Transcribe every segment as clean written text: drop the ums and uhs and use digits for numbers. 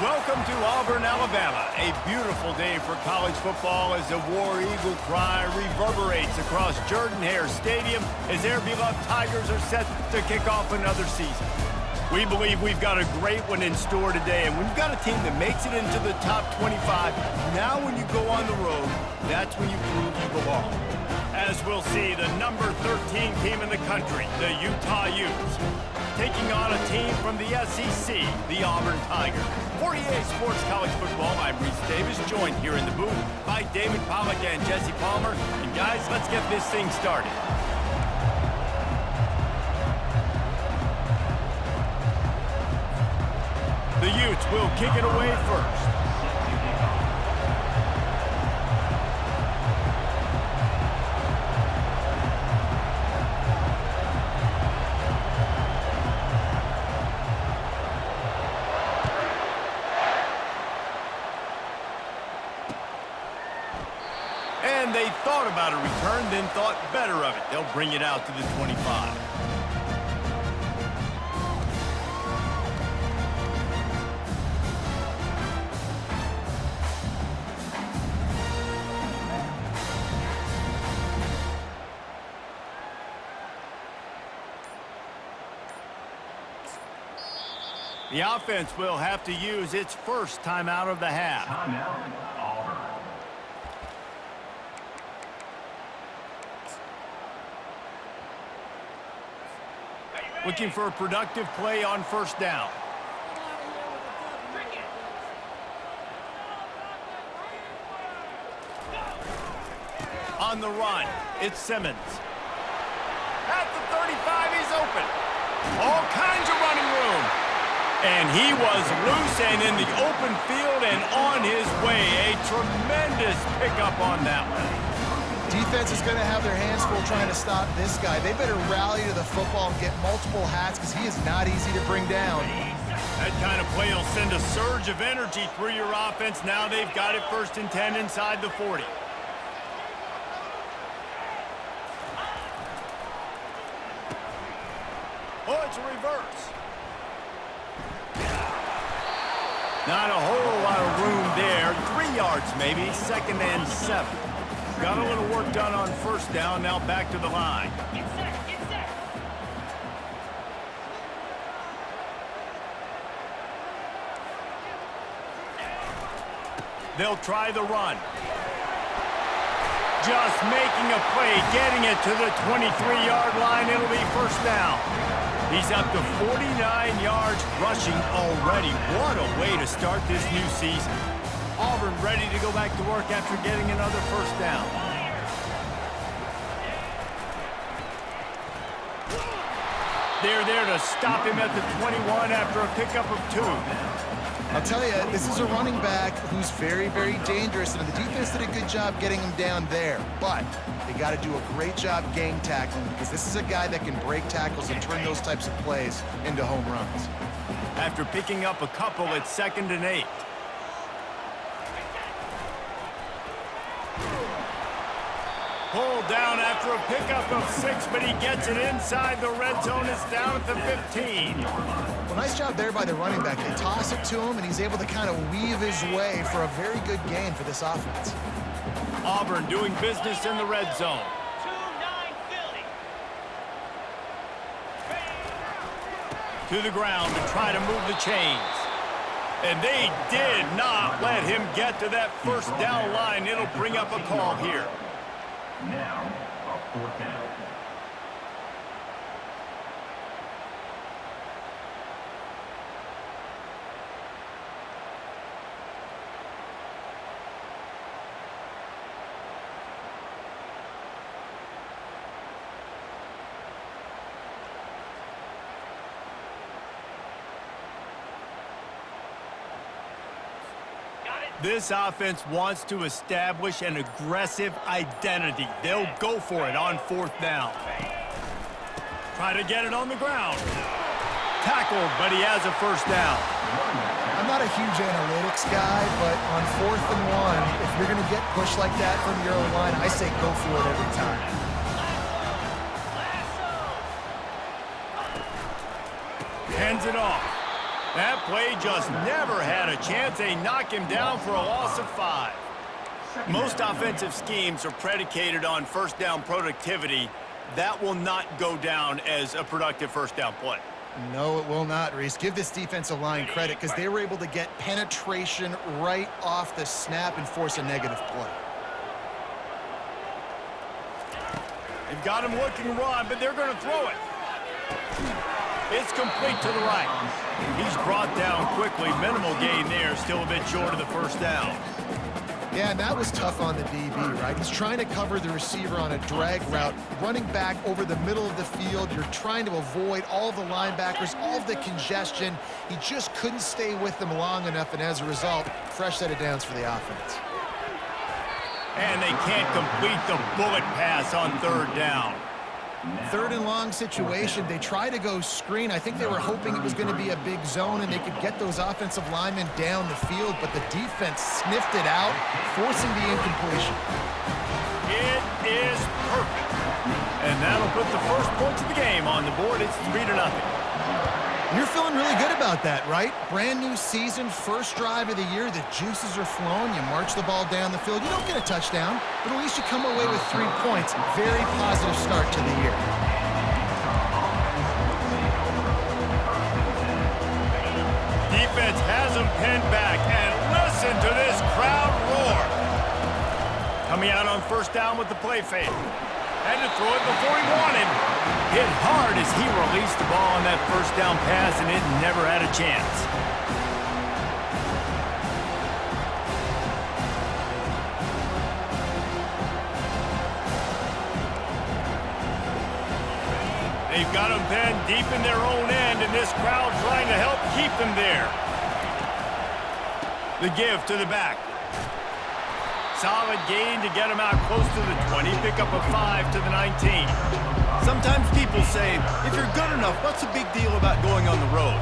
Welcome to Auburn, Alabama. A beautiful day for college football as the War Eagle cry reverberates across Jordan-Hare Stadium as their beloved Tigers are set to kick off another season. We believe we've got a great one in store today, and we've got a team that makes it into the top 25. Now when you go on the road, that's when you prove you belong. As we'll see, the number 13 team in the country, the Utah Utes, taking on a team from the SEC, the Auburn Tigers. For EA Sports College Football, I'm Reese Davis, joined here in the booth by David Pollack and Jesse Palmer. And guys, let's get this thing started. The Utes will kick it away first. And they thought about a return, then thought better of it. They'll bring it out to the 25. The offense will have to use its first timeout of the half. Timeout, Auburn. Looking for a productive play on first down. On the run, it's Simmons. At the 35, he's open. All kinds of running room. And he was loose and in the open field and on his way. A tremendous pickup on that one. Defense is going to have their hands full trying to stop this guy. They better rally to the football and get multiple hats because he is not easy to bring down. That kind of play will send a surge of energy through your offense. Now they've got it 1st and 10 inside the 40. Oh, it's a reverse. Not a whole lot of room there. 3 yards maybe, 2nd and 7. Got a little work done on first down, now back to the line. Get set. They'll try the run. Just making a play, getting it to the 23-yard line. It'll be first down. He's up to 49 yards rushing already. What a way to start this new season. Auburn ready to go back to work after getting another first down. They're there to stop him at the 21 after a pickup of 2. I'll tell you, this is a running back who's very, very dangerous, and the defense did a good job getting him down there. But they got to do a great job gang tackling because this is a guy that can break tackles and turn those types of plays into home runs. After picking up a couple, it's 2nd and 8. Pulled down after a pickup of 6, but he gets it inside the red zone. It's down at the 15. Well, nice job there by the running back. They toss it to him, and he's able to kind of weave his way for a very good gain for this offense. Auburn doing business in the red zone. 2-9 Philly. To the ground to try to move the chains. And they did not let him get to that first down line. It'll bring up a call here. Now, a 4th down. This offense wants to establish an aggressive identity. They'll go for it on 4th down. Try to get it on the ground. Tackled, but he has a first down. I'm not a huge analytics guy, but on 4th and 1, if you're going to get pushed like that from your own line, I say go for it every time. Hands it off. That play just never had a chance. They knock him down for a loss of 5. Most offensive schemes are predicated on first down productivity. That will not go down as a productive first down play. No, it will not, Reese. Give this defensive line credit because they were able to get penetration right off the snap and force a negative play. They've got him looking run, but they're going to throw it. It's complete to the right. He's brought down quickly. Minimal gain there. Still a bit short of the first down. Yeah, and that was tough on the DB, right? He's trying to cover the receiver on a drag route, running back over the middle of the field. You're trying to avoid all of the linebackers, all of the congestion. He just couldn't stay with them long enough, and as a result, fresh set of downs for the offense. And they can't complete the bullet pass on third down. Third and long situation. They try to go screen. I think they were hoping it was going to be a big zone and they could get those offensive linemen down the field, but the defense sniffed it out, forcing the incompletion. It is perfect. And that'll put the first points of the game on the board. It's 3-0. You're feeling really good about that, right? Brand new season, first drive of the year. The juices are flowing. You march the ball down the field. You don't get a touchdown, but at least you come away with 3 points. Very positive start to the year. Defense has him pinned back, and listen to this crowd roar. Coming out on first down with the play fake. Had to throw it before he wanted. Hit hard as he released the ball on that first down pass, and it never had a chance. They've got him pinned deep in their own end, and this crowd trying to help keep them there. The give to the back. Solid gain to get him out close to the 20. Pick up a 5 to the 19. Sometimes people say, if you're good enough, what's the big deal about going on the road?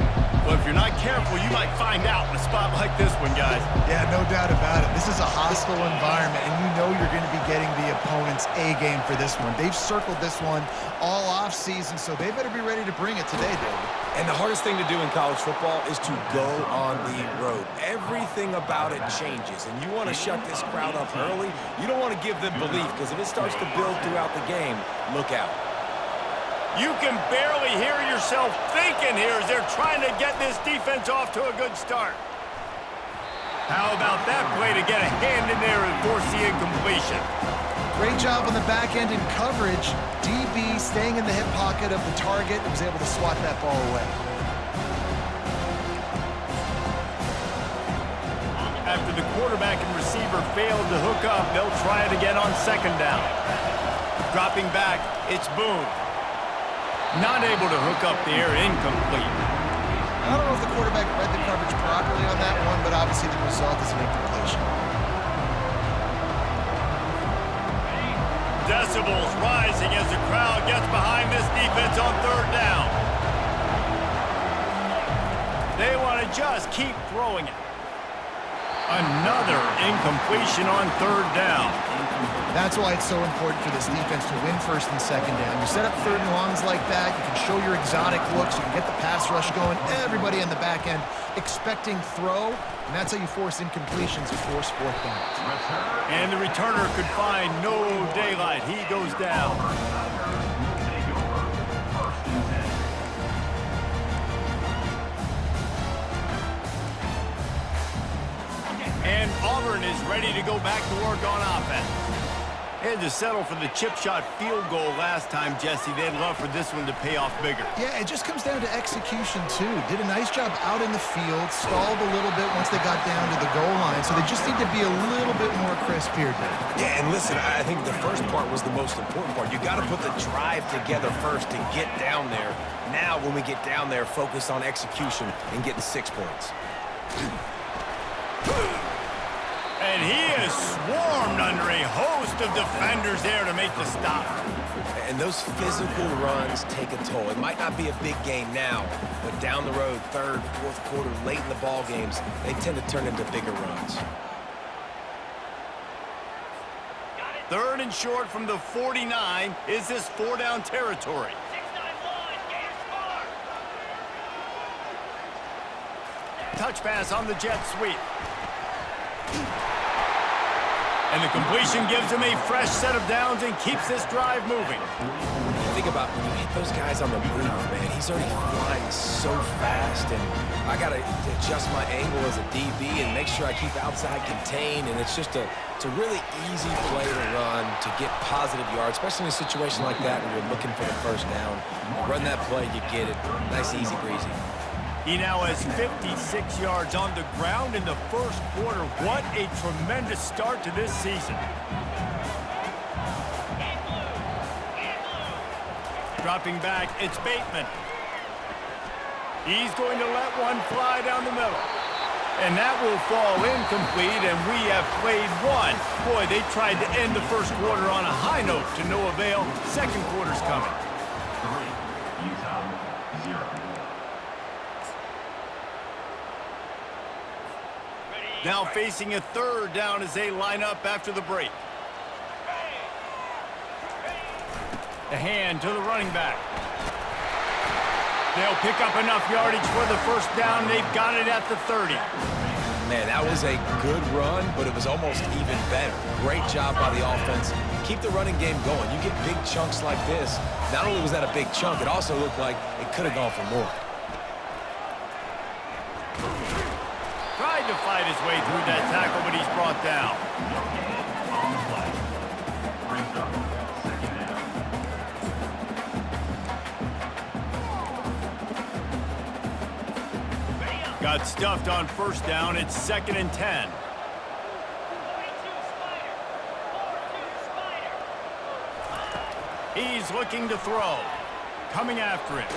Well, if you're not careful, you might find out in a spot like this one, guys. Yeah, no doubt about it. This is a hostile environment, and you know you're going to be getting the opponent's A game for this one. They've circled this one all off season, so they better be ready to bring it today, David. And the hardest thing to do in college football is to go on the road. Everything about it changes, and you want to shut this crowd up early. You don't want to give them belief, because if it starts to build throughout the game, look out. You can barely hear yourself thinking here as they're trying to get this defense off to a good start. How about that play to get a hand in there and force the incompletion? Great job on the back end in coverage. DB staying in the hip pocket of the target and was able to swat that ball away. After the quarterback and receiver failed to hook up, they'll try it again on second down. Dropping back, it's Boone. Not able to hook up there, incomplete. I don't know if the quarterback read the coverage properly on that one, but obviously the result is an incompletion. Decibels rising as the crowd gets behind this defense on third down. They want to just keep throwing it. Another incompletion on third down. That's why it's so important for this defense to win first and second down. You set up third and longs like that, you can show your exotic looks, you can get the pass rush going, everybody in the back end expecting throw, and that's how you force incompletions and force fourth downs. And the returner could find no daylight. He goes down. And Auburn is ready to go back to work on offense. Had to settle for the chip shot field goal last time, Jesse. They'd love for this one to pay off bigger. Yeah, it just comes down to execution, too. Did a nice job out in the field, stalled a little bit once they got down to the goal line, so they just need to be a little bit more crisp here, Dave. Yeah, and listen, I think the first part was the most important part. You got to put the drive together first to get down there. Now, when we get down there, focus on execution and getting 6 points. And he is swarmed under a host of defenders there to make the stop. And those physical runs take a toll. It might not be a big game now, but down the road, third, fourth quarter, late in the ball games, they tend to turn into bigger runs. Third and short from the 49. Is this 4-down territory? touch pass on the jet sweep. And the completion gives him a fresh set of downs and keeps this drive moving. Think about when you hit those guys on the move, man. He's already flying so fast, and I got to adjust my angle as a DB and make sure I keep outside contained, and it's just a really easy play to run to get positive yards, especially in a situation like that when you're looking for the first down. You run that play, you get it. Nice, easy breezy. He now has 56 yards on the ground in the first quarter. What a tremendous start to this season. Dropping back, it's Bateman. He's going to let one fly down the middle. And that will fall incomplete, and we have played one. Boy, they tried to end the first quarter on a high note to no avail. Second quarter's coming. 3, Utah, 0. Now facing a third down as they line up after the break. A hand to the running back. They'll pick up enough yardage for the first down. They've got it at the 30. Man, that was a good run, but it was almost even better. Great job by the offense. Keep the running game going. You get big chunks like this. Not only was that a big chunk, it also looked like it could have gone for more. Tried to fight his way through that tackle, but he's brought down. On the play. Brings up second down. Got stuffed on first down. It's 2nd and 10. He's looking to throw. Coming after it.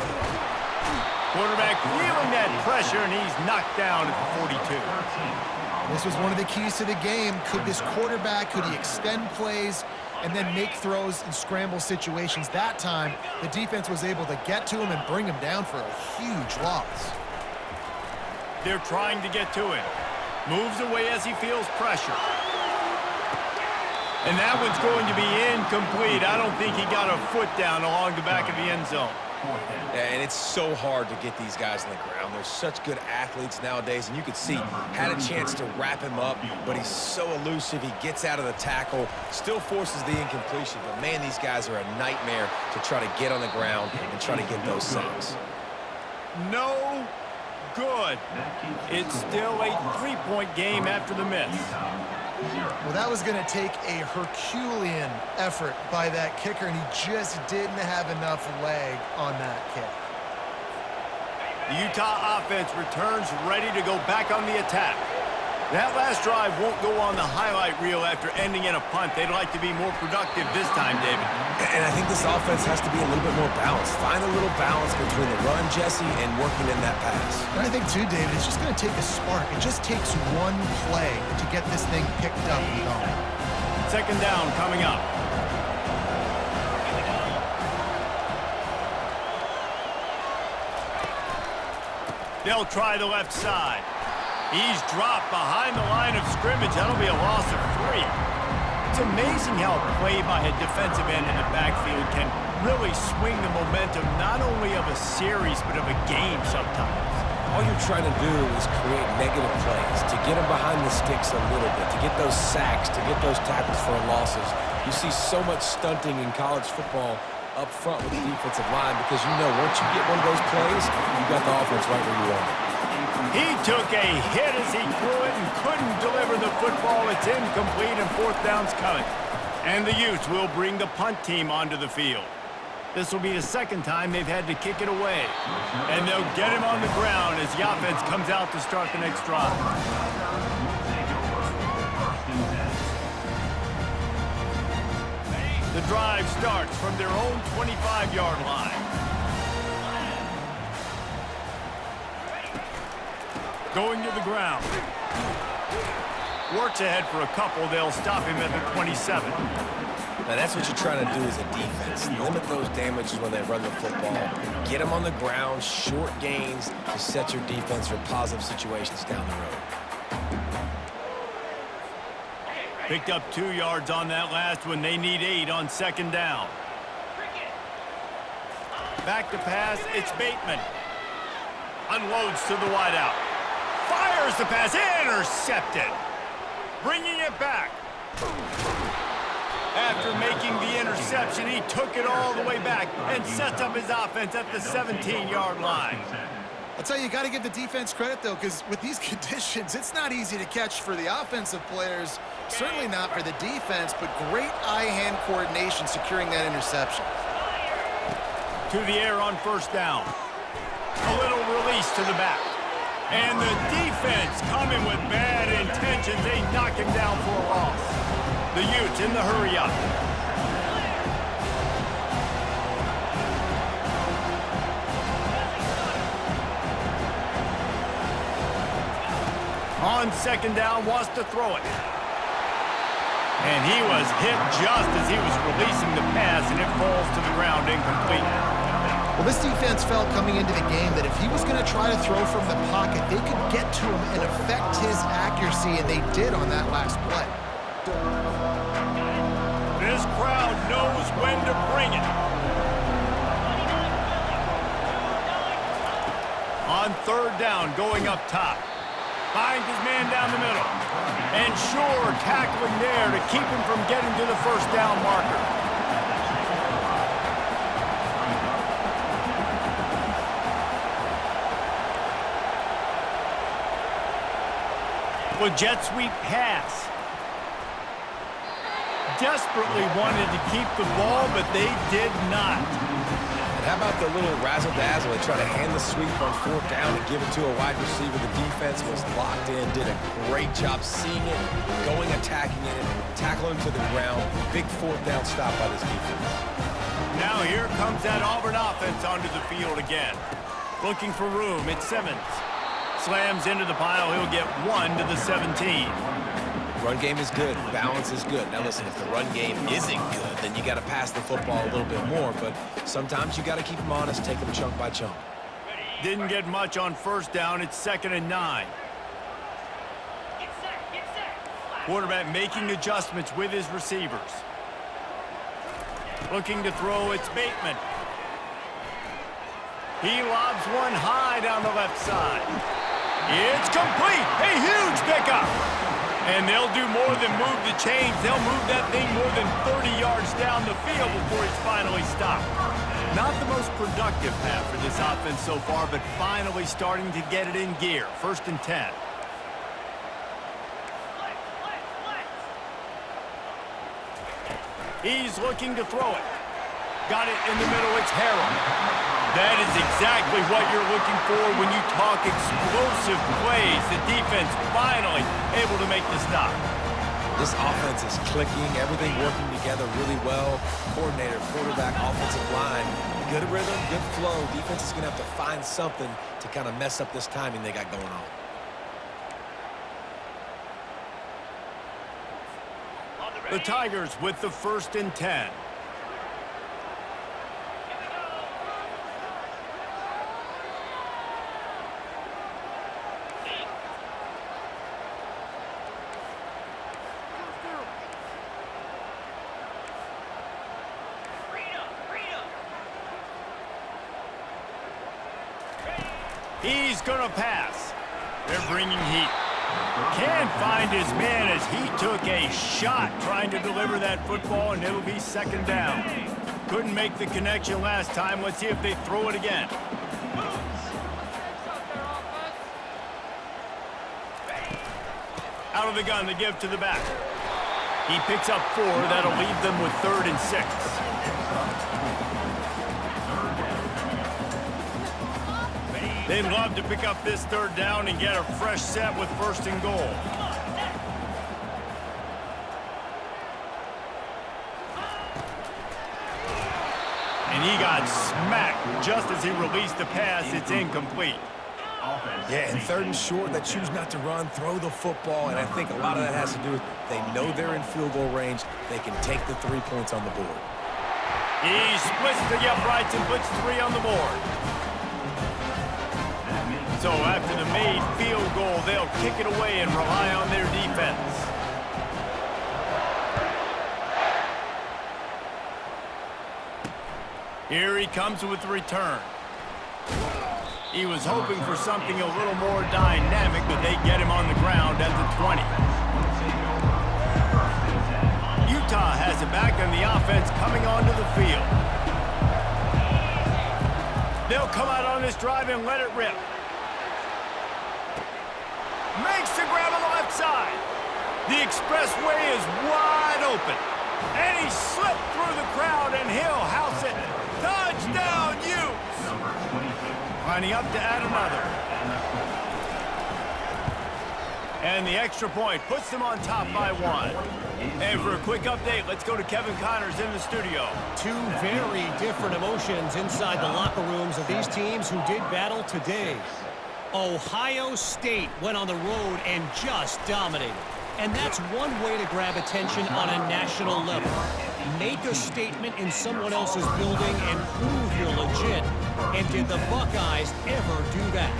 Quarterback feeling that pressure, and he's knocked down at the 42. This was one of the keys to the game. Could this quarterback, could he extend plays and then make throws in scramble situations? That time, the defense was able to get to him and bring him down for a huge loss. They're trying to get to him. Moves away as he feels pressure. And that one's going to be incomplete. I don't think he got a foot down along the back of the end zone. And it's so hard to get these guys on the ground. They're such good athletes nowadays, and you could see had a chance to wrap him up, but he's so elusive. He gets out of the tackle, still forces the incompletion. But, man, these guys are a nightmare to try to get on the ground and try to get those sacks. No good. It's still a 3-point game after the miss. Well, that was going to take a Herculean effort by that kicker, and he just didn't have enough leg on that kick. The Utah offense returns ready to go back on the attack. That last drive won't go on the highlight reel after ending in a punt. They'd like to be more productive this time, David. And I think this offense has to be a little bit more balanced. Find a little balance between the run, Jesse, and working in that pass. And I think, too, David, it's just going to take a spark. It just takes one play to get this thing picked up and going. 2nd down coming up. They'll try the left side. He's dropped behind the line of scrimmage. That'll be a loss of 3. It's amazing how a play by a defensive end in the backfield can really swing the momentum not only of a series but of a game sometimes. All you're trying to do is create negative plays, to get them behind the sticks a little bit, to get those sacks, to get those tackles for losses. You see so much stunting in college football up front with the defensive line because you know once you get one of those plays, you got the offense right where you want it. He took a hit as he threw it and couldn't deliver the football. It's incomplete and 4th down's coming. And the Utes will bring the punt team onto the field. This will be the 2nd time they've had to kick it away. And they'll get him on the ground as the offense comes out to start the next drive. The drive starts from their own 25-yard line. Going to the ground. Works ahead for a couple. They'll stop him at the 27. Now that's what you're trying to do as a defense. Limit those damages when they run the football. Get them on the ground, short gains to set your defense for positive situations down the road. Picked up 2 yards on that last one. They need 8 on 2nd down. Back to pass. It's Bateman. Unloads to the wideout. Fires the pass. Intercepted. Bringing it back. After making the interception, he took it all the way back and sets up his offense at the 17-yard line. I'll tell you, you got to give the defense credit, though, because with these conditions, it's not easy to catch for the offensive players, certainly not for the defense, but great eye-hand coordination securing that interception. To the air on first down. A little release to the back. And the defense coming with bad intentions. They knock him down for a loss. The Utes in the hurry-up. On second down, wants to throw it. And he was hit just as he was releasing the pass, and it falls to the ground incomplete. Well, this defense felt coming into the game that if he was going to try to throw from the pocket, they could get to him and affect his accuracy, and they did on that last play. This crowd knows when to bring it. On third down, going up top. Finds his man down the middle. And Shore tackling there to keep him from getting to the first down marker. Well, jet sweep pass. Desperately wanted to keep the ball, but they did not. And how about the little razzle-dazzle? They try to hand the sweep on fourth down and give it to a wide receiver. The defense was locked in, did a great job seeing it, going, attacking it, tackling him to the ground. Big fourth down stop by this defense. Now here comes that Auburn offense onto the field again. Looking for room, it's Simmons. Slams into the pile, he'll get 1 to the 17. Run game is good, balance is good. Now listen, if the run game isn't good, then you got to pass the football a little bit more, but sometimes you got to keep them honest, take them chunk by chunk. Didn't get much on first down, it's 2nd and 9. Quarterback making adjustments with his receivers. Looking to throw, it's Bateman. He lobs one high down the left side. It's complete. A huge pickup. And they'll do more than move the chains. They'll move that thing more than 30 yards down the field before he's finally stopped. Not the most productive half for this offense so far, but finally starting to get it in gear. 1st and 10. He's looking to throw it. Got it in the middle. It's Harrell. That is exactly what you're looking for when you talk explosive plays. The defense finally able to make the stop. This offense is clicking, everything working together really well. Coordinator, quarterback, offensive line, good rhythm, good flow. Defense is going to have to find something to kind of mess up this timing they got going on. The Tigers with the 1st and 10. He's going to pass. They're bringing heat. Can't find his man as he took a shot trying to deliver that football, and it'll be 2nd down. Couldn't make the connection last time. Let's see if they throw it again. Out of the gun, the give to the back. He picks up 4. That'll leave them with 3rd and 6. They'd love to pick up this 3rd down and get a fresh set with 1st and goal. And he got smacked just as he released the pass. It's incomplete. Yeah, and 3rd and short, they choose not to run, throw the football, and I think a lot of that has to do with they know they're in field goal range. They can take the 3 points on the board. He splits the uprights and puts 3 on the board. So after the made field goal, they'll kick it away and rely on their defense. Here he comes with the return. He was hoping for something a little more dynamic, but they get him on the ground at the 20. Utah has it back, and the offense coming onto the field. They'll come out on this drive and let it rip. Makes the grab on the left side. The expressway is wide open. And he slipped through the crowd, and he'll house it. Touchdown, Utes! Lining up to add another. And the extra point puts them on top by 1. And for a quick update, let's go to Kevin Connors in the studio. Two very different emotions inside the locker rooms of these teams who did battle today. Ohio State went on the road and just dominated. And that's one way to grab attention on a national level. Make a statement in someone else's building and prove you're legit. And did the Buckeyes ever do that?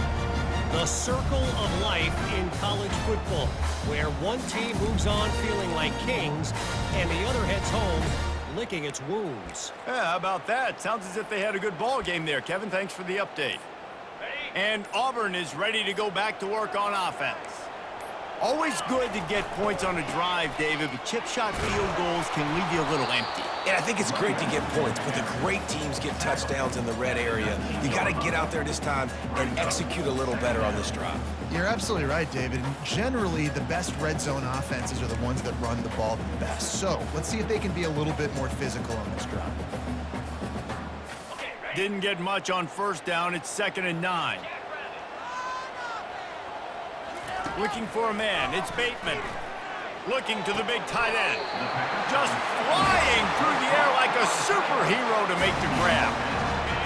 The circle of life in college football, where one team moves on feeling like kings and the other heads home licking its wounds. Yeah, how about that? Sounds as if they had a good ball game there. Kevin, thanks for the update. And Auburn is ready to go back to work on offense. Always good to get points on a drive, David, but chip shot field goals can leave you a little empty. And I think it's great to get points, but the great teams get touchdowns in the red area. You got to get out there this time and execute a little better on this drive. You're absolutely right, David. Generally, the best red zone offenses are the ones that run the ball the best. So let's see if they can be a little bit more physical on this drive. Didn't get much on first down. It's 2nd and 9. Looking for a man. It's Bateman. Looking to the big tight end. Just flying through the air like a superhero to make the grab.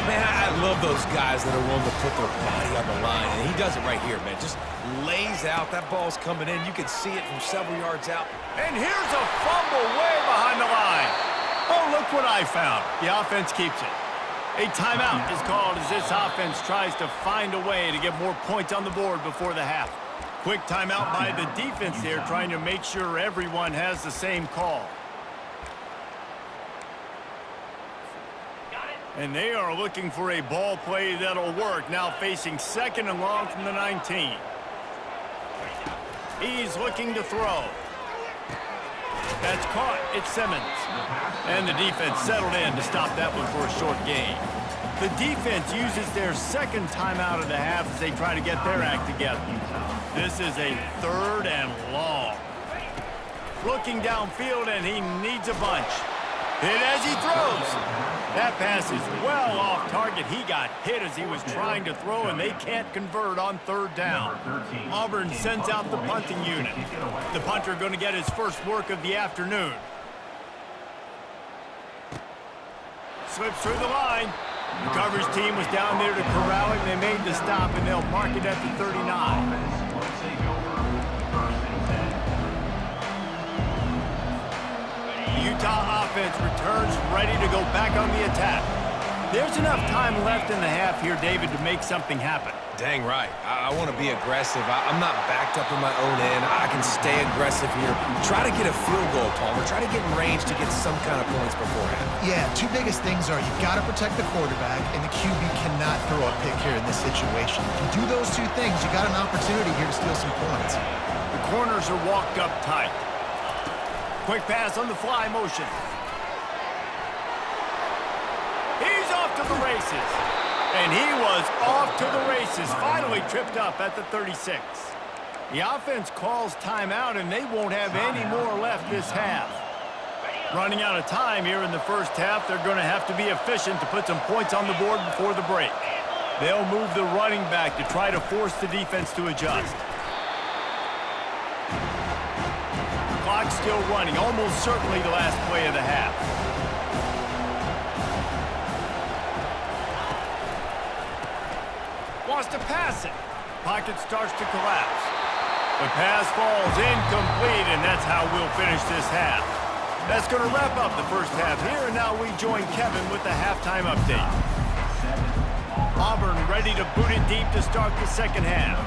Man, I love those guys that are willing to put their body on the line, and he does it right here, man. Just lays out. That ball's coming in. You can see it from several yards out. And here's a fumble way behind the line. Oh, look what I found. The offense keeps it. A timeout is called as this offense tries to find a way to get more points on the board before the half. Quick timeout by the defense there, trying to make sure everyone has the same call. And they are looking for a ball play that'll work, now facing 2nd and long from the 19. He's looking to throw. That's caught. It's Simmons. And the defense settled in to stop that one for a short gain. The defense uses their 2nd timeout of the half as they try to get their act together. This is a 3rd and long. Looking downfield, and he needs a bunch. Hit as he throws. That pass is well off target. He got hit as he was trying to throw, and they can't convert on 3rd down. Auburn sends out the punting unit. The punter going to get his first work of the afternoon. Slips through the line. The coverage team was down there to corral him. They made the stop, and they'll mark it at the 39. The Utah offense returns ready to go back on the attack. There's enough time left in the half here, David, to make something happen. Dang right. I want to be aggressive. I'm not backed up in my own end. I can stay aggressive here. Try to get a field goal, Palmer. Try to get in range to get some kind of points beforehand. Yeah, two biggest things are you got to protect the quarterback, and the QB cannot throw a pick here in this situation. If you do those two things, you got an opportunity here to steal some points. The corners are walked up tight. Quick pass on the fly motion. He's off to the races. And he was off to the races, finally tripped up at the 36. The offense calls timeout, and they won't have any more left this half. Running out of time here in the first half, they're going to have to be efficient to put some points on the board before the break. They'll move the running back to try to force the defense to adjust. Clock still running, almost certainly the last play of the half. Wants to pass it. Pocket starts to collapse. The pass falls incomplete, and that's how we'll finish this half. That's going to wrap up the first half here, and now we join Kevin with the halftime update. Auburn ready to boot it deep to start the second half.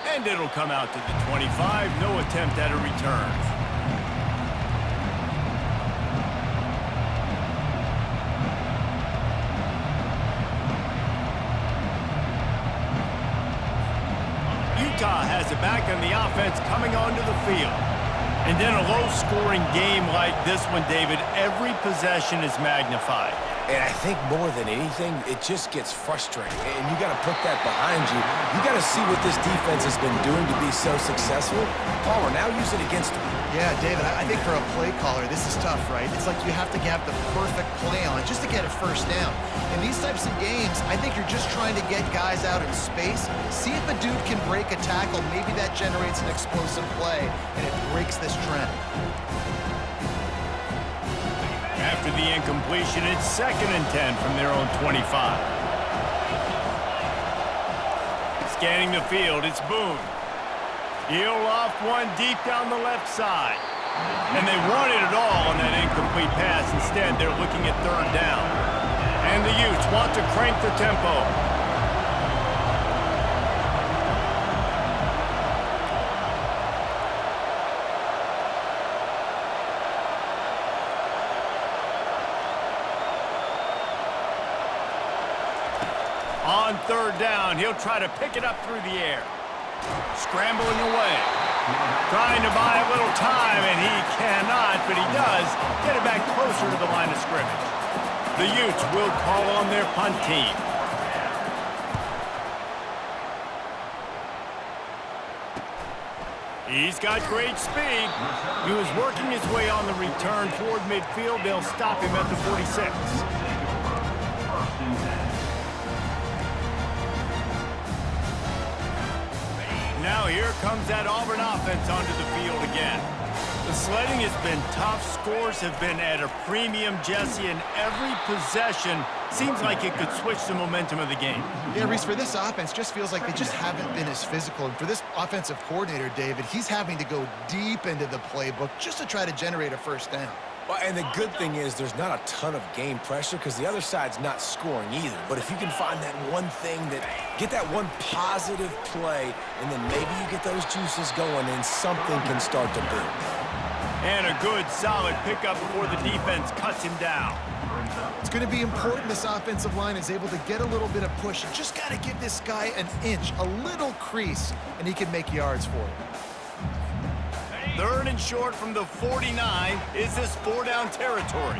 And it'll come out to the 25. No attempt at a return. Utah has it back on the offense coming onto the field. And in a low-scoring game like this one, David, every possession is magnified. And I think more than anything, it just gets frustrating. And you got to put that behind you. You got to see what this defense has been doing to be so successful. Palmer, now use it against them. Yeah, David, I think for a play caller, this is tough, right? It's like you have to have the perfect play on it just to get a first down. In these types of games, I think you're just trying to get guys out in space, see if a dude can break a tackle. Maybe that generates an explosive play, and it breaks this trend. After the incompletion, it's 2nd and 10 from their own 25. Scanning the field, it's Boone. He'll loft one deep down the left side. And they wanted it all on that incomplete pass. Instead, they're looking at 3rd down. And the Utes want to crank the tempo. On 3rd down, he'll try to pick it up through the air. Scrambling away. Trying to buy a little time, and he cannot, but he does get it back closer to the line of scrimmage. The Utes will call on their punt team. He's got great speed. He was working his way on the return toward midfield. They'll stop him at the 46. Now here comes that Auburn offense onto the field again. The sledding has been tough. Scores have been at a premium, Jesse, and every possession seems like it could switch the momentum of the game. Yeah, Reese, for this offense, just feels like they just haven't been as physical. And for this offensive coordinator, David, he's having to go deep into the playbook just to try to generate a first down. Well, and the good thing is there's not a ton of game pressure because the other side's not scoring either. But if you can find that one thing, get that one positive play, and then maybe you get those juices going and something can start to boom. And a good, solid pickup before the defense cuts him down. It's going to be important this offensive line is able to get a little bit of push. You just got to give this guy an inch, a little crease, and he can make yards for you. 3rd and short from the 49. Is this 4-down territory?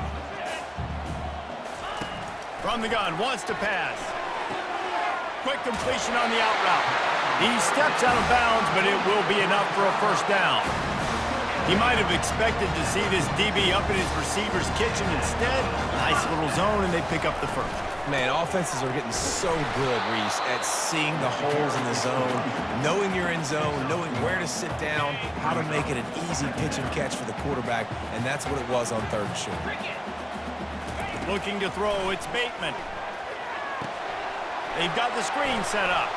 From the gun, wants to pass. Quick completion on the out route. He steps out of bounds, but it will be enough for a first down. He might have expected to see this DB up in his receiver's kitchen. Instead, nice little zone, and they pick up the first. Man, offenses are getting so good, Reese, at seeing the holes in the zone, knowing you're in zone, knowing where to sit down, how to make it an easy pitch and catch for the quarterback, and that's what it was on 3rd and short. Looking to throw, it's Bateman. They've got the screen set up.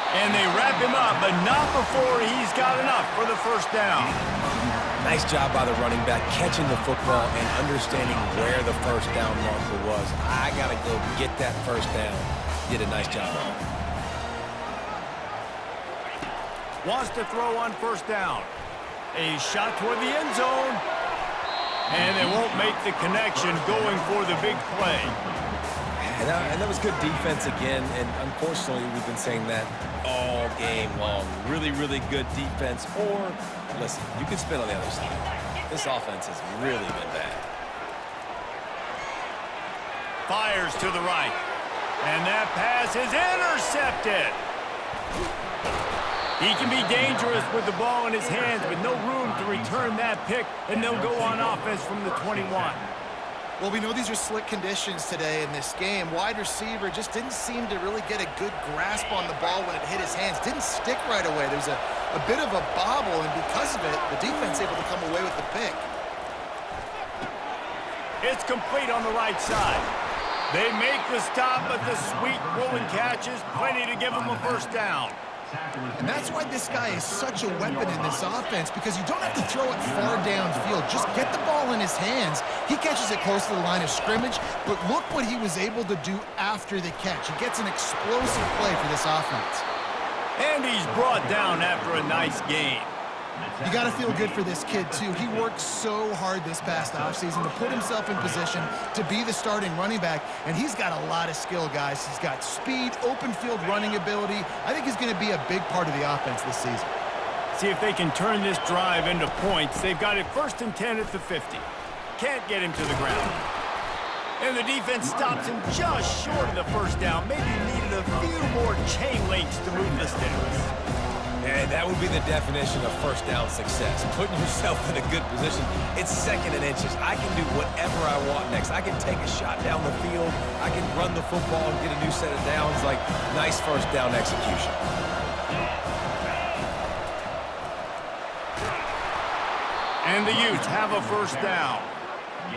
And they wrap him up, but not before he's got enough for the first down. Nice job by the running back catching the football and understanding where the first down marker was. I got to go get that first down. Did a nice job on it. Wants to throw on 1st down. A shot toward the end zone. And they won't make the connection going for the big play. And that was good defense again, and unfortunately we've been saying that all game long. Really, really good defense, or, listen, you can spin on the other side. This offense has really been bad. Fires to the right. And that pass is intercepted. He can be dangerous with the ball in his hands, but no room to return that pick, and they'll go on offense from the 21. Well, we know these are slick conditions today in this game. Wide receiver just didn't seem to really get a good grasp on the ball when it hit his hands. Didn't stick right away. There was a bit of a bobble, and because of it, the defense able to come away with the pick. It's complete on the right side. They make the stop, but the sweet rolling catch is plenty to give them a first down. And that's why this guy is such a weapon in this offense, because you don't have to throw it far downfield. Just get the ball in his hands. He catches it close to the line of scrimmage, but look what he was able to do after the catch. He gets an explosive play for this offense. And he's brought down after a nice gain. You got to feel good for this kid, too. He worked so hard this past offseason to put himself in position to be the starting running back, and he's got a lot of skill, guys. He's got speed, open field running ability. I think he's going to be a big part of the offense this season. See if they can turn this drive into points. They've got it 1st and 10 at the 50. Can't get him to the ground. And the defense stops him just short of the first down. Maybe needed a few more chain links to move the sticks. And that would be the definition of first down success. Putting yourself in a good position. It's 2nd and inches. I can do whatever I want next. I can take a shot down the field. I can run the football and get a new set of downs. Like, nice first down execution. And the Utes have a first down.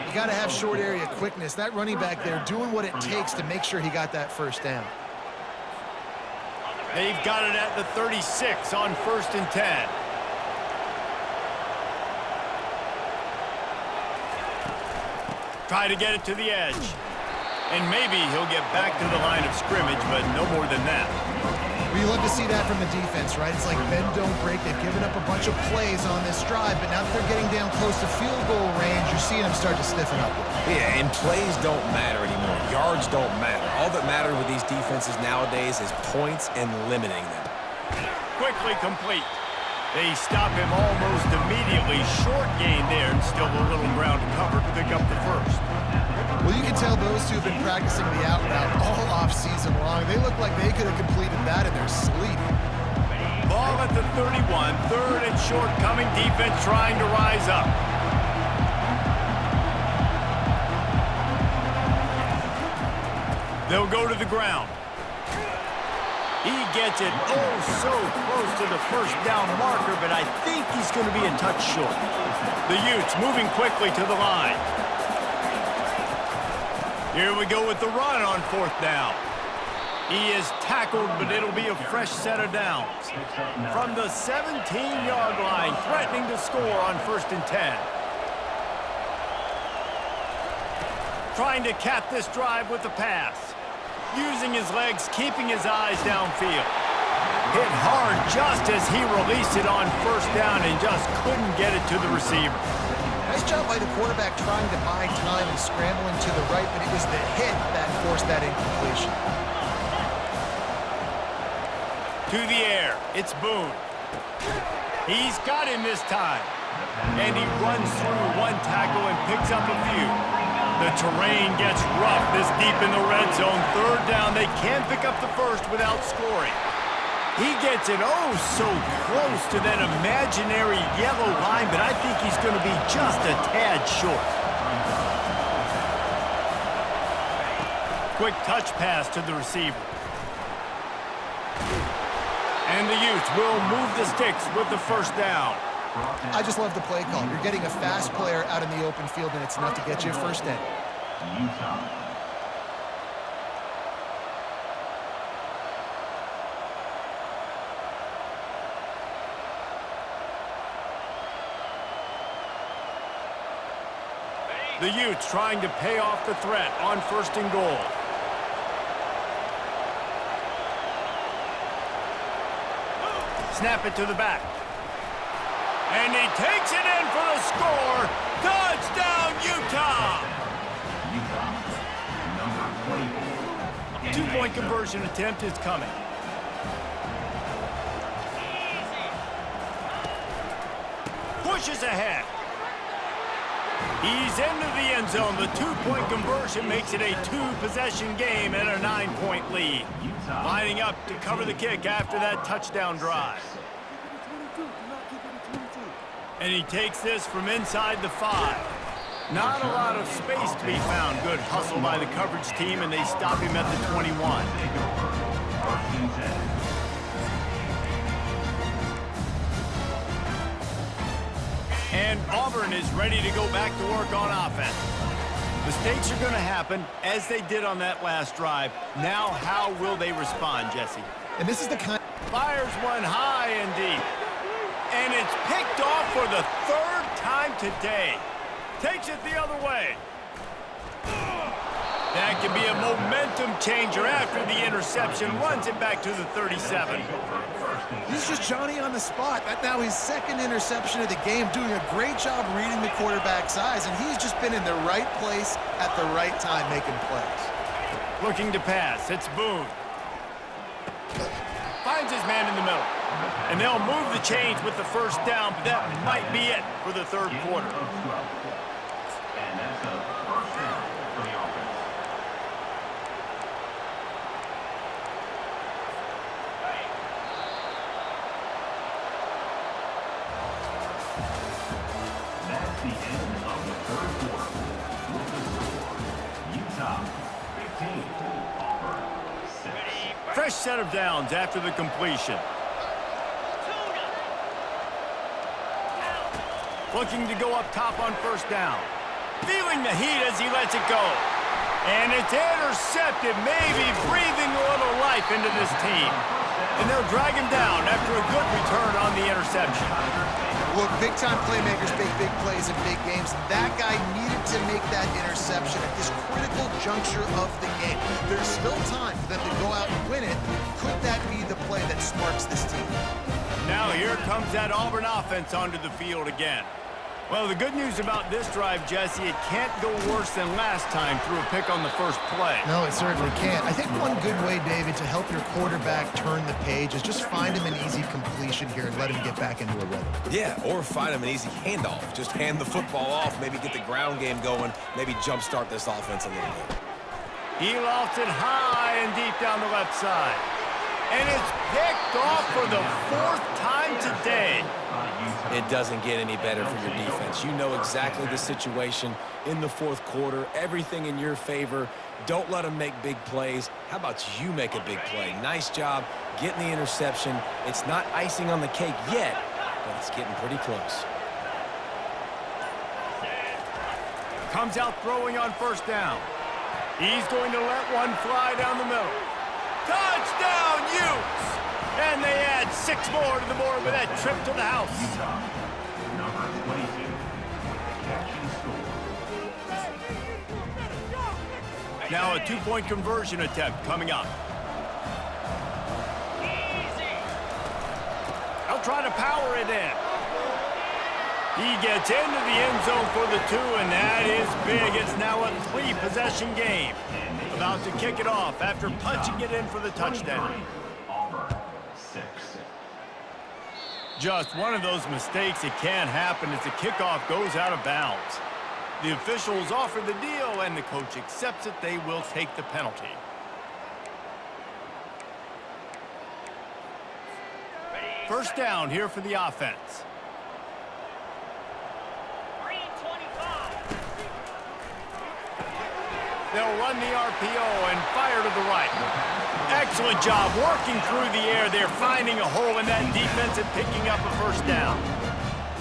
You got to have short area quickness. That running back there doing what it takes to make sure he got that first down. They've got it at the 36 on 1st and 10. Try to get it to the edge. And maybe he'll get back to the line of scrimmage, but no more than that. Well, you love to see that from the defense, right? It's like bend, don't break. They've given up a bunch of plays on this drive, but now that they're getting down close to field goal range, you're seeing them start to stiffen up. Yeah, and plays don't matter anymore. Yards don't matter. All that matters with these defenses nowadays is points and limiting them. Quickly complete. They stop him almost immediately. Short gain there, and still a little ground to cover to pick up the first. Well, you can tell those two have been practicing the out route all off-season long. They look like they could have completed that in their sleep. Ball at the 31, 3rd and short coming. Defense trying to rise up. They'll go to the ground. He gets it so close to the first down marker, but I think he's going to be a touch short. The Utes moving quickly to the line. Here we go with the run on 4th down. He is tackled, but it'll be a fresh set of downs. From the 17-yard line, threatening to score on 1st and 10. Trying to cap this drive with the pass. Using his legs, keeping his eyes downfield. Hit hard just as he released it on 1st down and just couldn't get it to the receiver. Nice job by the quarterback trying to buy time and scrambling to the right, but it was the hit that forced that incompletion. To the air, it's Boone. He's got him this time. And he runs through one tackle and picks up a few. The terrain gets rough this deep in the red zone. 3rd down, they can't pick up the first without scoring. He gets it so close to that imaginary yellow line, but I think he's going to be just a tad short. Quick touch pass to the receiver. And the Utes will move the sticks with the first down. I just love the play call. You're getting a fast player out in the open field, and it's enough to get you a first down. Utah. The Utes trying to pay off the threat on 1st and goal. Snap it to the back. And he takes it in for the score. Touchdown, Utah! Number 24. 2-point conversion attempt is coming. Pushes ahead. He's into the end zone. The 2-point conversion makes it a 2-possession game and a 9-point lead. Lining up to cover the kick after that touchdown drive. And he takes this from inside the 5. Not a lot of space to be found. Good hustle by the coverage team, and they stop him at the 21. And Auburn is ready to go back to work on offense. Mistakes are going to happen, as they did on that last drive. Now, how will they respond, Jesse? And this is the kind... Fires one high and deep. And it's picked off for the 3rd time today. Takes it the other way. That could be a momentum changer after the interception. Runs it back to the 37. He's just Johnny on the spot. That's now his second interception of the game, doing a great job reading the quarterback's eyes, and he's just been in the right place at the right time making plays. Looking to pass. It's Boone. Finds his man in the middle. And they'll move the chains with the first down, but that might be it for the third quarter. And that's a first down for the offense. That's the end of the third quarter. With the score, Utah 15, Auburn 6. Fresh set of downs after the completion. Looking to go up top on first down. Feeling the heat as he lets it go. And it's intercepted, maybe breathing a little life into this team. And they'll drag him down after a good return on the interception. Look, big-time playmakers make big plays in big games. That guy needed to make that interception at this critical juncture of the game. There's still time for them to go out and win it. Could that be the play that sparks this team? Now here comes that Auburn offense onto the field again. Well, the good news about this drive, Jesse, it can't go worse than last time through a pick on the first play. No, it certainly can't. I think one good way, David, to help your quarterback turn the page is just find him an easy completion here and let him get back into a rhythm. Yeah, or find him an easy handoff. Just hand the football off, maybe get the ground game going, maybe jumpstart this offense a little bit. He lofts it high and deep down the left side. And it's picked off for the fourth time today. It doesn't get any better for your defense. You know exactly the situation in the fourth quarter, everything in your favor. Don't let them make big plays. How about you make a big play? Nice job getting the interception. It's not icing on the cake yet, but it's getting pretty close. Comes out throwing on first down. He's going to let one fly down the middle. Touchdown, Utes! And they add 6 more to the board with that trip to the house. Utah, number 22, catch and score. Now a 2-point conversion attempt coming up. They'll try to power it in. He gets into the end zone for the 2, and that is big. It's now a 3-possession game. About to kick it off after punching it in for the touchdown. Auburn 6. Just one of those mistakes that can happen as the kickoff goes out of bounds. The officials offer the deal, and the coach accepts it. They will take the penalty. First down here for the offense. They'll run the RPO and fire to the right. Excellent job working through the air there, finding a hole in that defense and picking up a first down.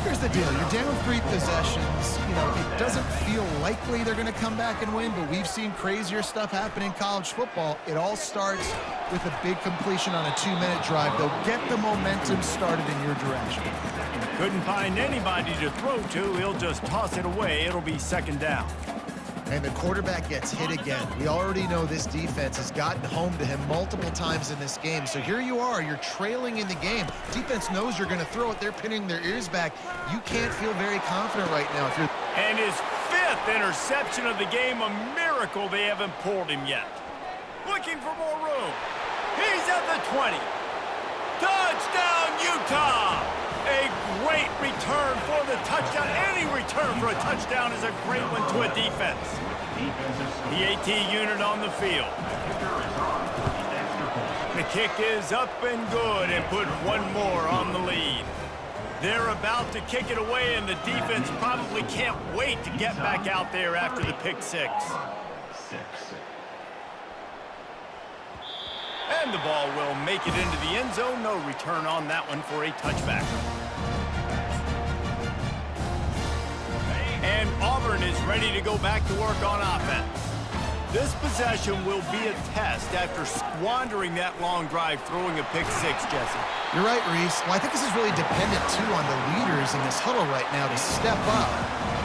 Here's the deal. You're down 3 possessions. You know, it doesn't feel likely they're going to come back and win, but we've seen crazier stuff happen in college football. It all starts with a big completion on a 2-minute drive. They'll get the momentum started in your direction. Couldn't find anybody to throw to. He'll just toss it away. It'll be second down. And the quarterback gets hit again. We already know this defense has gotten home to him multiple times in this game. So here you are, you're trailing in the game. Defense knows you're going to throw it. They're pinning their ears back. You can't feel very confident right now. If you're... And his 5th interception of the game, a miracle they haven't pulled him yet. Looking for more room. He's at the 20. Touchdown, Utah! A great return for the touchdown. Any return for a touchdown is a great one to a defense. The AT unit on the field. The kick is up and good and put one more on the lead. They're about to kick it away, and the defense probably can't wait to get back out there after the pick 6. And the ball will make it into the end zone. No return on that one for a touchback. And Auburn is ready to go back to work on offense. This possession will be a test after squandering that long drive throwing a pick 6, Jesse. You're right, Reese. Well, I think this is really dependent, too, on the leaders in this huddle right now to step up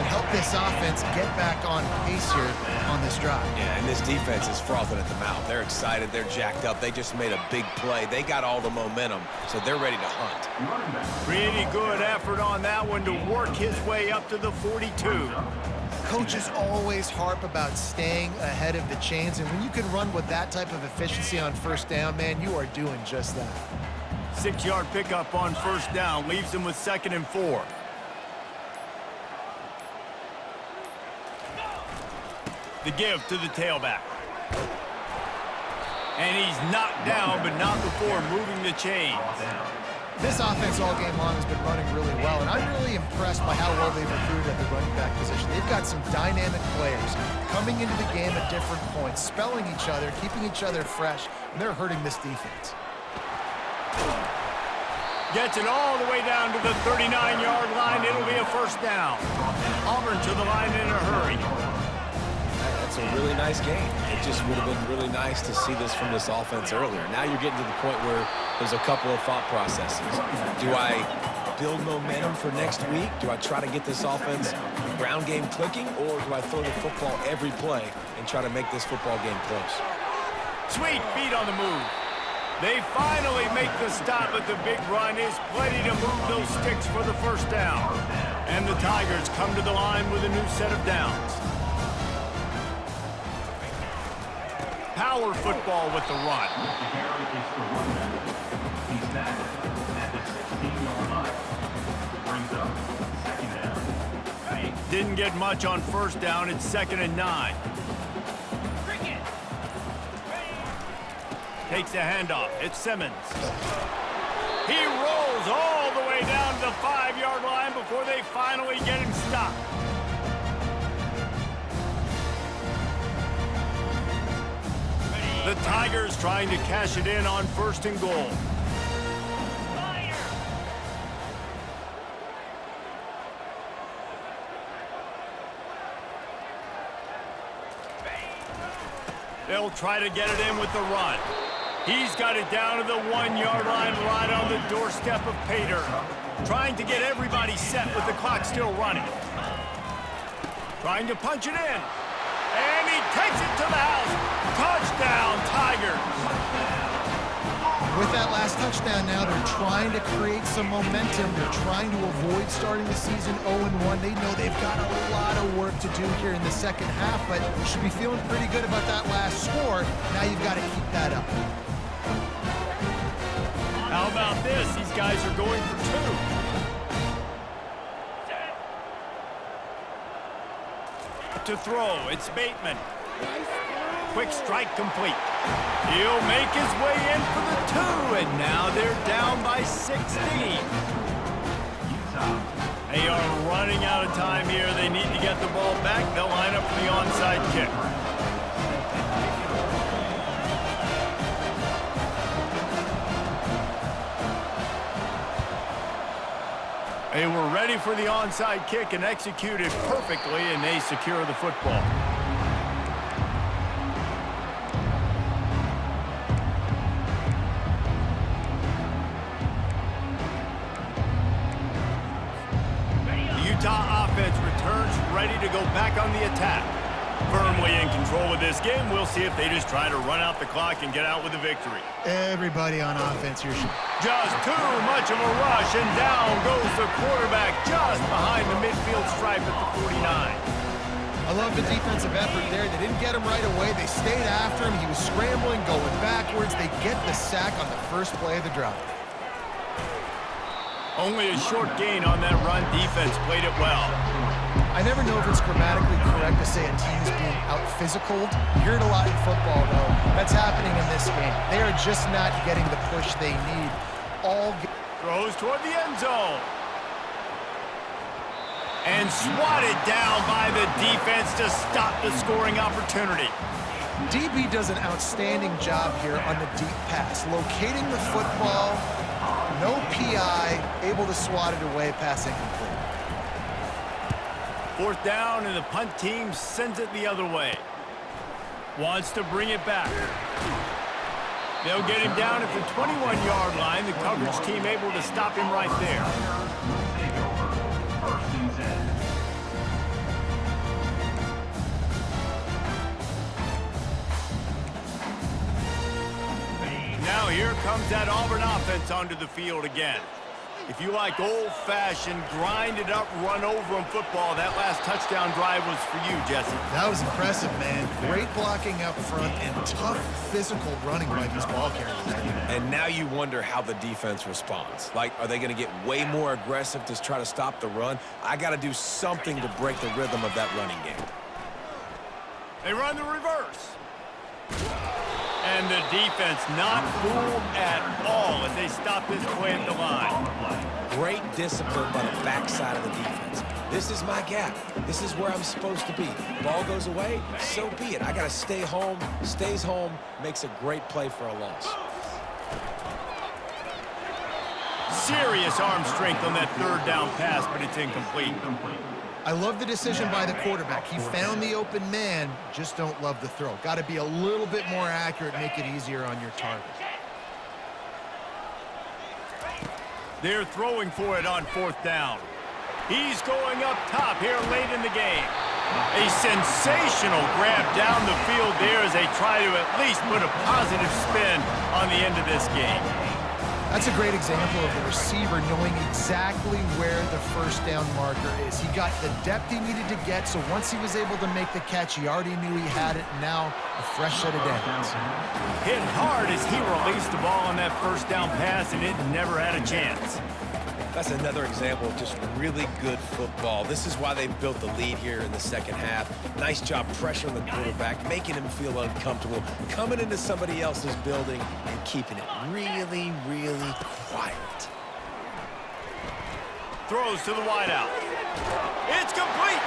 and help this offense get back on pace here on this drive. Yeah, and this defense is frothing at the mouth. They're excited. They're jacked up. They just made a big play. They got all the momentum, so they're ready to hunt. Pretty good effort on that one to work his way up to the 42. Coaches always harp about staying ahead of the chains, and when you can run with that type of efficiency on first down, man, you are doing just that. 6-yard pickup on first down leaves him with 2nd and 4. The give to the tailback. And he's knocked down, but not before moving the chains. This offense all game long has been running really well, and I'm really impressed by how well they've recruited at the running back position. They've got some dynamic players coming into the game at different points, spelling each other, keeping each other fresh, and they're hurting this defense. Gets it all the way down to the 39-yard line. It'll be a first down. Auburn to the line in a hurry. That's a really nice game. It just would have been really nice to see this from this offense earlier. Now you're getting to the point where there's a couple of thought processes. Do I build momentum for next week? Do I try to get this offense ground game clicking? Or do I throw the football every play and try to make this football game close? Sweet feet on the move. They finally make the stop, but the big run is plenty to move those sticks for the first down. And the Tigers come to the line with a new set of downs. Power football with the run. He's back at the 16-yard line. Brings up 2nd down. Didn't get much on first down. It's 2nd and 9. Takes a handoff. It's Simmons. He rolls all the way down to the 5-yard line before they finally get him stopped. The Tigers trying to cash it in on 1st and goal. They'll try to get it in with the run. He's got it down to the 1-yard line right on the doorstep of Pater. Trying to get everybody set with the clock still running. Trying to punch it in. And he takes it to the house. Touchdown, Tigers. With that last touchdown now, they're trying to create some momentum. They're trying to avoid starting the season 0-1. They know they've got a lot of work to do here in the second half, but you should be feeling pretty good about that last score. Now you've got to keep that up. How about this? These guys are going for 2. To throw, it's Bateman. Quick strike complete. He'll make his way in for the 2, and now they're down by 16. They are running out of time here. They need to get the ball back. They'll line up for the onside kick. They were ready for the onside kick and executed perfectly, and they secure the football. The Utah offense returns ready to go back on the attack. Firmly in control of this game. We'll see if they just try to run out the clock and get out with a victory. Everybody on offense here should... Just too much of a rush, and down goes the quarterback just behind the midfield stripe at the 49. I love the defensive effort there. They didn't get him right away. They stayed after him. He was scrambling, going backwards. They get the sack on the first play of the drive. Only a short gain on that run. Defense played it well. I never know if it's grammatically correct to say a team is being out-physicaled. You hear it a lot in football, though. That's happening in this game. They are just not getting the push they need. Throws toward the end zone. And swatted down by the defense to stop the scoring opportunity. DB does an outstanding job here on the deep pass. Locating the football, no PI, able to swat it away, pass incomplete. 4th down, and the punt team sends it the other way. Wants to bring it back. They'll get him down at the 21-yard line. The coverage team able to stop him right there. now here comes that Auburn offense onto the field again. If you like old-fashioned, grinded-up, run-over-'em football, that last touchdown drive was for you, Jesse. That was impressive, man. Great blocking up front and tough physical running by these ball carriers. And now you wonder how the defense responds. Like, are they going to get way more aggressive to try to stop the run? I got to do something to break the rhythm of that running game. They run the reverse. And the defense not fooled at all as they stop this play at the line. Great discipline by the backside of the defense. This is my gap. This is where I'm supposed to be. Ball goes away, so be it. I got to stay home. Stays home, makes a great play for a loss. Serious arm strength on that third down pass, but it's incomplete. I love the decision by the quarterback. He found the open man, just don't love the throw. Got to be a little bit more accurate, make it easier on your target. They're throwing for it on fourth down. He's going up top here late in the game. A sensational grab down the field there as they try to at least put a positive spin on the end of this game. That's a great example of the receiver knowing exactly where the first down marker is. He got the depth he needed to get, so once he was able to make the catch, he already knew he had it. Now, a fresh set of downs. Hit hard as he released the ball on that first down pass, and it never had a chance. That's another example of just really good football. This is why they built the lead here in the second half. Nice job pressuring the quarterback, making him feel uncomfortable, coming into somebody else's building and keeping it really, really quiet. Throws to the wideout. It's complete.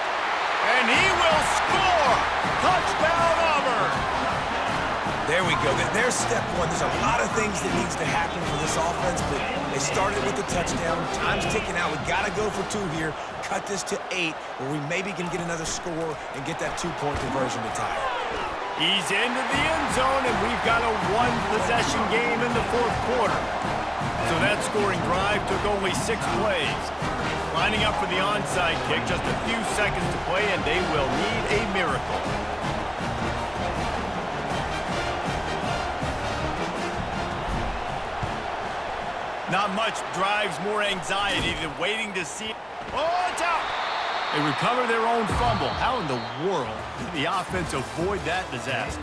And he will score. Touchdown, Auburn. There we go. There's step one. There's a lot of things that needs to happen for this offense, but they started with the touchdown. Time's ticking out. We got to go for 2 here. Cut this to 8, where we maybe can get another score and get that 2-point conversion to tie. He's into the end zone, and we've got a one-possession game in the fourth quarter. So that scoring drive took only 6 plays. Lining up for the onside kick, just a few seconds to play, and they will need a miracle. Not much drives more anxiety than waiting to see. Oh, it's out! They recover their own fumble. How in the world did the offense avoid that disaster?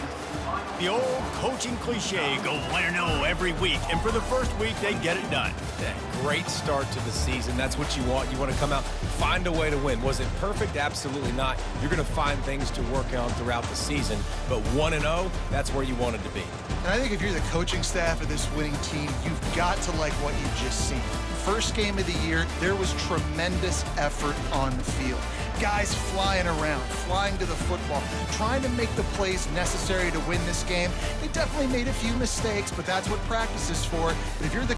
The old coaching cliche, go win or no every week. And for the first week, they get it done. Great start to the season. That's what you want. You want to come out, find a way to win. Was it perfect? Absolutely not. You're going to find things to work on throughout the season. But 1-0, that's where you wanted to be. And I think if you're the coaching staff of this winning team, you've got to like what you've just seen. First game of the year, there was tremendous effort on the field. Guys flying around, flying to the football, trying to make the plays necessary to win this game. They definitely made a few mistakes, but that's what practice is for. But if you're the